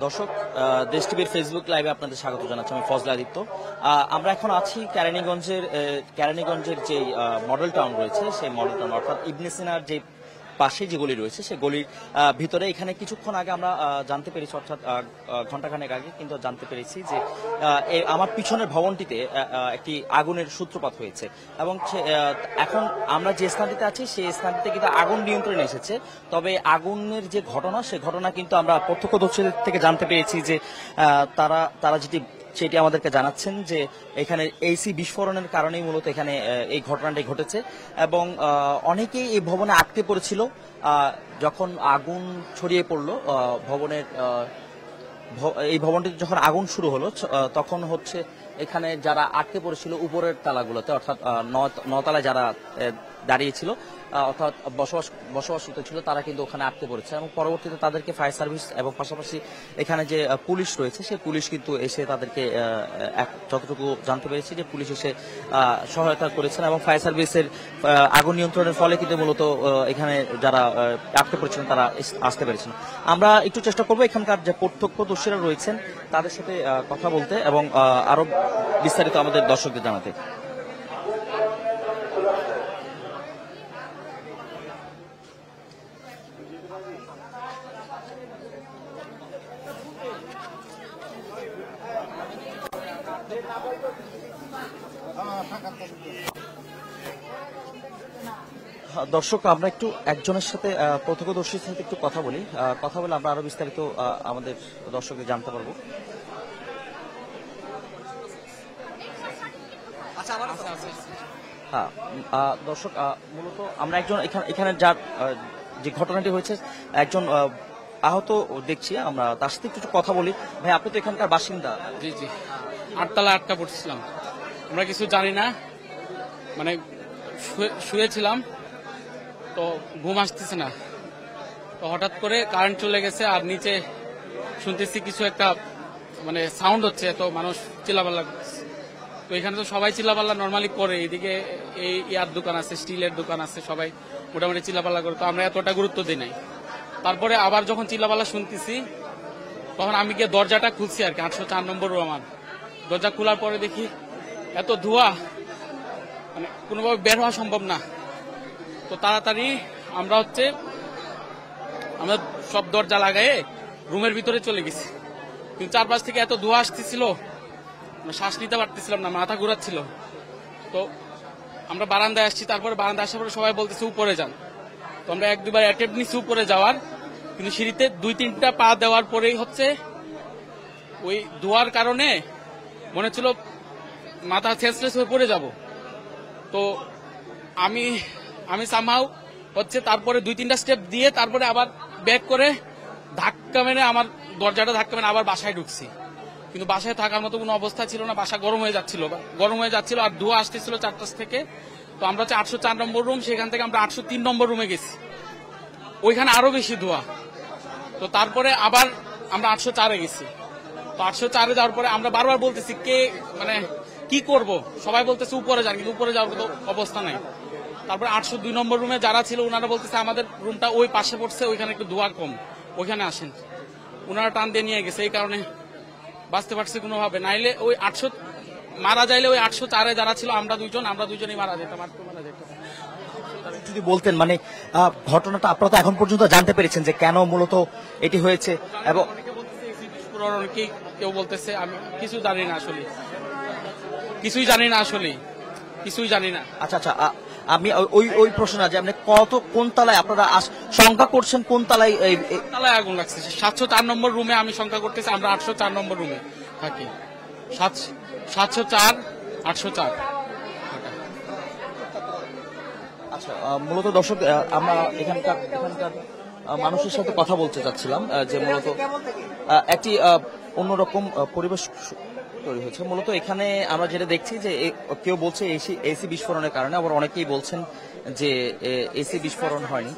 দর্শক, দেশ টিভির ফেসবুক লাইভে আপনাদের স্বাগত জানাচ্ছি। আমি ফজলে আদিত্য। আমরা এখন আছি কেরানীগঞ্জের যে মডেল টাউন রয়েছে, সেই মডেল টাউন অর্থাৎ ইবনে সিনার যে পাশে যে গলি রয়েছে সেই গলির ভিতরে। এখানে কিছুক্ষণ আগে আমরা জানতে পেরেছি, অর্থাৎ ঘণ্টাখানেক আগে কিন্তু জানতে পেরেছি যে আমার পিছনের ভবনটিতে একটি আগুনের সূত্রপাত হয়েছে এবং এখন আমরা যে স্থানটিতে আছি সেই স্থানটিতে কিন্তু আগুন নিয়ন্ত্রণে এসেছে। তবে আগুনের যে ঘটনা, সেই ঘটনা কিন্তু আমরা প্রত্যক্ষদর্শীদের থেকে জানতে পেরেছি যে তারা সেটি আমাদেরকে জানাচ্ছেন যে এখানে এসি বিস্ফোরণের কারণেই মূলত এখানে এই ঘটনাটি ঘটেছে এবং অনেকেই এই ভবনে আটকে পড়েছিল। যখন আগুন ছড়িয়ে পড়ল এই ভবনটিতে যখন আগুন শুরু হলো, তখন হচ্ছে এখানে যারা আটকে পড়েছিল উপরের তালাগুলোতে, অর্থাৎ নতলায় যারা দাঁড়িয়েছিল অর্থাৎ বসবাসরত ছিল, তারা কিন্তু ওখানে আটকে পড়েছে এবং পরবর্তীতে তাদেরকে ফায়ার সার্ভিস এবং পাশাপাশি এখানে যে পুলিশ রয়েছে সেই পুলিশ কিন্তু এসে তাদেরকে যতটুকু জানতে পেরেছি যে পুলিশ এসে সহায়তা করেছেন এবং ফায়ার সার্ভিসের আগুন নিয়ন্ত্রণের ফলে কিন্তু মূলত এখানে যারা আটকে পড়েছিলেন তারা আসতে পেরেছেন। আমরা একটু চেষ্টা করবো এখানকার যে প্রত্যক্ষদর্শীরা রয়েছেন তাদের সাথে কথা বলতে এবং আরো বিস্তারিত আমাদের দর্শকদের জানাতে। দর্শক, আমরা একটু একজনের সাথে প্রত্যক্ষদর্শীর সাথে একটু কথা বলে আমরা আরো বিস্তারিত আমাদের দর্শকদের জানতে পারবো। হ্যাঁ দর্শক, মূলত আমরা একজন এখানে যার যে ঘটনাটি হয়েছে একজন আহত দেখছি, আমরা তার সাথে একটু কথা বলি। ভাই, আপনি তো এখানকার বাসিন্দা। জি জি, আটতলা আটকা পড়ছিলাম, আমরা কিছু জানি না, মানে শুয়েছিলাম তো ঘুম আসতেছে না, তো হঠাৎ করে কারেন্ট চলে গেছে আর নিচে শুনতেছি কিছু একটা মানে সাউন্ড হচ্ছে, তো মানুষ চিল্লাপাল্লা করছে। তো এখানে তো সবাই চিল্লাপাল্লা নর্মালি করে, এইদিকে এই ইয়ার দোকান আছে, স্টিলের দোকান আছে, সবাই মোটামুটি চিল্লাপাল্লা করে, তো আমরা এতটা গুরুত্ব দিই নাই। তারপরে আবার যখন চিল্লাপাল্লা শুনতেছি তখন আমি গিয়ে দরজাটা খুলছি আর কি, 804 নম্বর রুম। আমার দরজা খোলার পরে দেখি এত ধোঁয়া, মানে কোনোভাবে বের হওয়া সম্ভব না। তো তাড়াতাড়ি আমরা সব দরজা লাগায়ে রুমের ভিতরে চলে গেছি, কিন্তু চারপাশ থেকে এত ধোঁয়া আসতেছিল, শ্বাস নিতে পারতেছিলাম না, মাথা ঘুরাচ্ছিল। তো আমরা বারান্দায় আসছি, তারপরে বারান্দায় আসার পরে সবাই বলতেছে উপরে যান। তো আমরা 1-2 বার অ্যাটেম্প নিচ্ছি উপরে যাওয়ার, কিন্তু সিঁড়িতে 2-3টা পা দেওয়ার পরেই ওই ধোঁয়ার কারণে মনে হচ্ছিল মাথা সেন্সলেস হয়ে পড়ে যাব। তো আমি সামহাউ তারপরে 2-3টা স্টেপ দিয়ে তারপরে আবার ব্যাক করে ধাক্কা মেরে আমার দরজাটা ধাক্কা মেরে আবার বাসায় ঢুকছি, কিন্তু বাসায় থাকার মতো কোনো অবস্থা ছিল না। বাসা গরম হয়ে যাচ্ছিল আর ধোঁয়া আসতেছিল চারপাশ থেকে। তো আমরা 804 নম্বর রুম, সেখান থেকে আমরা 803 নম্বর রুমে গেছি, ওইখানে আরো বেশি ধোঁয়া। তো তারপরে আবার আমরা 804-এ গেছি। তো 804-এ যাওয়ার পরে আমরা বারবার বলতেছি কি করব, সবাই বলতেছে উপরে যান, কিন্তু উপরে যাওয়ার অবস্থা নাই। তারপরে 802 নম্বর রুমে যারা ছিল ওনারা বলতেছে আমাদের রুমটা ওই পাশে পড়ছে, ওইখানে একটু ধোঁয়া কম, ওইখানে আসেন। ওনারা টান দিয়ে নিয়ে গেছে, এই কারণে বাঁচতে পারছি কোনোভাবে। নাইলে ওই 800 মারা যাইলে ওই 804-এ যারা ছিল আমরা দুইজনই মারা যেতাম। যদি বলতেন মানে ঘটনাটা আপনারা তো এখন পর্যন্ত জানতে পেরেছেন যে কেন মূলত এটি হয়েছে, এবং কেউ বলতেছে, আমি কিছুই জানি না। আচ্ছা, আমি ওই প্রশ্ন আছে, আপনি কোন তালায় আপনারা সংখ্যা করছেন, কোন তালায় আগুন লাগছে? 704 নম্বর রুমে আমি সংখ্যা করতেছি, আমরা 804 নম্বর রুমে থাকি। 704 804। আচ্ছা, মূলত দর্শক, আমরা এখানকার মানুষের সাথে কথা বলতে চাচ্ছিলাম যে মূলত একটি অন্যরকম পরিবেশ তৈরি হয়েছে। মূলত এখানে আমরা যেটা দেখছি যে কেউ বলছে এসি বিস্ফোরণের কারণে, আবার অনেকেই বলছেন যে এসি বিস্ফোরণ হয়নি।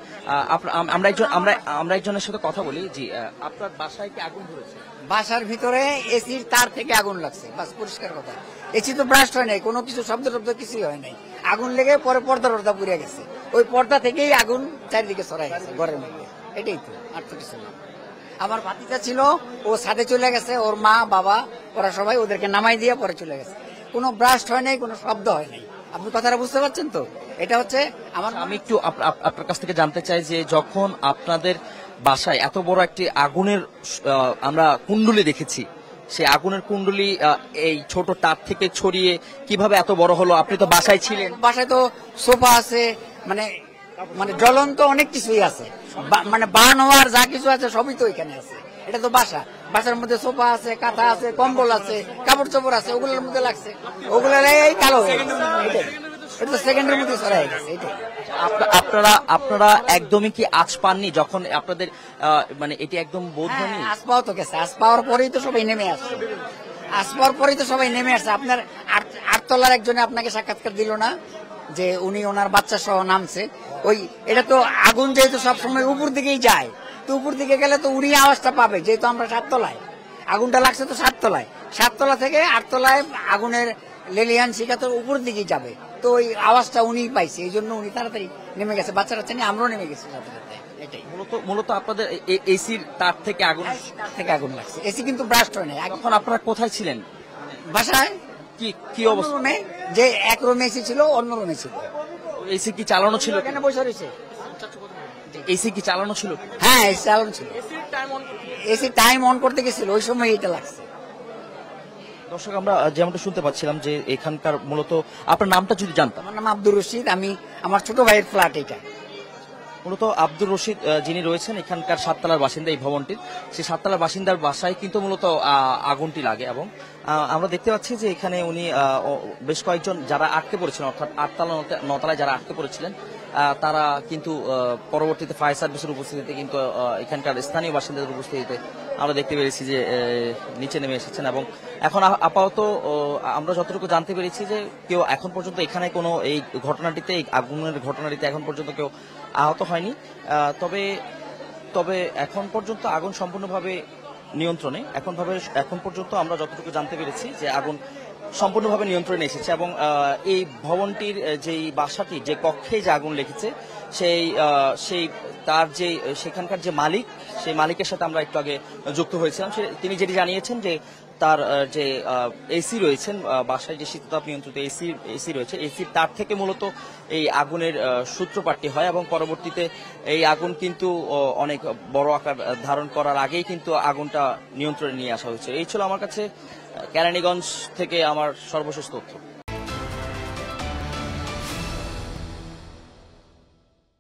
আমরা একজনের সাথে কথা বলি। জি, আপনার বাসায় কি আগুন ধরেছে? বাসার ভিতরে এসির তার থেকে আগুন লাগছে, বাস পরিষ্কার কথা। এসি তো ব্রাস্ট হয় নাই, কোনো কিছু শব্দ কিছুই হয় নাই। আগুন লেগে পরে পর্দা পুড়ে গেছে, ওই পর্দা থেকেই আগুন চারিদিকে ছড়াই গেছে ঘরের মধ্যে, এটাই তো, আর তো কিছু না। আমার ভাতিজা ছিল, ও ছাদে চলে গেছে, ওর মা বাবা ওরা সবাই ওদেরকে নামাই দিয়ে পরে চলে গেছে। কোনো ব্রাস্ট হয় নাই, কোনো শব্দ হয় নাই। আপনি কথাটা বুঝতে পারছেন তো? এটা হচ্ছে আমার আমি একটু আপনার কাছ থেকে জানতে চাই যে যখন আপনাদের বাসায় এত বড় একটি আগুনের আমরা কুণ্ডলি দেখেছি, সেই আগুনের কুণ্ডলি এই ছোট তার থেকে ছড়িয়ে কিভাবে এত বড় হলো? আপনি তো বাসায় ছিলেন। বাসায় তো সোফা আছে, মানে মানে জ্বলন্ত অনেক কিছুই আছে, মানে বার্ন হওয়ার যা কিছু আছে সবই তো এখানে আছে। এটা তো বাসার মধ্যে সোফা আছে, কাঁথা আছে, কম্বল আছে, কাপড় চোপড় আছে, ওগুলোর মধ্যে লাগছে, ওগুলোর এই কালো হয়ে গেছে। এটা তো সেকেন্ডের মধ্যে ছড়াই গেছে। এটাই আপনারা একদমই কি আঁচ পাননি যখন আপনাদের মানে এটি একদম বোধ হয়নি? আজ পাওয়া তো গেছে, আজ পাওয়ার পরেই তো সবাই নেমে আসছে, আজ পাওয়ার পরেই তো সবাই নেমে আসছে। আপনার আটতলার একজনে আপনাকে সাক্ষাৎকার দিল না যে উনি ওনার বাচ্চা সহ নামছে? এটা তো আগুন যেহেতু সবসময় উপর দিকেই যায়, তো উপর দিকে গেলে তো উনি আওয়াজটা পাবে, যেহেতু আমরা 7 তলায়, আগুনটা লাগছে তো 7 তলায়, 7 তলা থেকে 8 তলায় আগুনের লেলিয়ান শিখা তো উপর দিকেই যাবে, তো ওই আওয়াজটা উনি পাইছে, এই জন্য উনি তাড়াতাড়ি নেমে গেছে। বাচ্চারা নিয়ে আমরাও নেমে গেছি সাথে সাথে। এটাই মূলত আপনাদের এসির তার থেকে আগুন তার থেকে আগুন লাগছে। এসি কিন্তু ব্রাস্ট হয় নাই। এখন আপনারা কোথায় ছিলেন? বাসায় কি অবস্থা? রুমে, যে এক রুমে এসি ছিল, অন্য রুমে ছিল। এসি কি চালানো ছিল? এখানে বসে রয়েছে। এসি কি চালানো ছিল? হ্যাঁ, এসি চালানো ছিল। এসি টাইম অন করতে গেছিল, ওই সময় এটা লাগছে। দর্শক, আমরা যেমনটা শুনতে পাচ্ছিলাম যে এখানকার মূলত আপনার নামটা যদি জানতাম। আমার নাম আব্দুর রশিদ, আমি আমার ছোট ভাইয়ের ফ্ল্যাট এটা। মূলত আব্দুর রশিদ যিনি রয়েছেন এখানকার 7 তলার বাসিন্দা, এই ভবনটির, সেই 7 তলার বাসিন্দার বাসায় কিন্তু মূলত আগুনটি লাগে এবং আমরা দেখতে পাচ্ছি যে এখানে উনি বেশ কয়েকজন যারা আটকে পড়েছিলেন, অর্থাৎ 8 তলা 9 তলায় যারা আটকে পড়েছিলেন, তারা কিন্তু পরবর্তীতে ফায়ার সার্ভিসের উপস্থিতিতে কিন্তু এখানকার স্থানীয় বাসিন্দাদের উপস্থিতিতে আমরা দেখতে পেরেছি যে নিচে নেমে এসেছেন। এবং এখন আপাতত আমরা যতটুকু জানতে পেরেছি যে কেউ এখন পর্যন্ত এখানে কোনো এই ঘটনাটিতে, এই আগুনের ঘটনাটিতে এখন পর্যন্ত কেউ আহত হয়নি। তবে এখন পর্যন্ত আগুন সম্পূর্ণভাবে নিয়ন্ত্রণে। এখন পর্যন্ত আমরা যতটুকু জানতে পেরেছি যে আগুন সম্পূর্ণভাবে নিয়ন্ত্রণে এসেছে এবং এই ভবনটির যেই বাসাটি, যে কক্ষে যে আগুন লেগেছে, সেই তার যে সেখানকার যে মালিক, সেই মালিকের সাথে আমরা একটু আগে যুক্ত হয়েছিলাম। তিনি যেটি জানিয়েছেন যে তার যে এসি রয়েছেন বাসায়, যে শীততাপ নিয়ন্ত্রিত এসি রয়েছে, এসির তার থেকে মূলত এই আগুনের সূত্রপাতটি হয় এবং পরবর্তীতে এই আগুন কিন্তু অনেক বড় আকার ধারণ করার আগেই কিন্তু আগুনটা নিয়ন্ত্রণে নিয়ে আসা হয়েছে। এই ছিল আমার কাছে কেরানীগঞ্জ থেকে আমার সর্বশেষ তথ্য।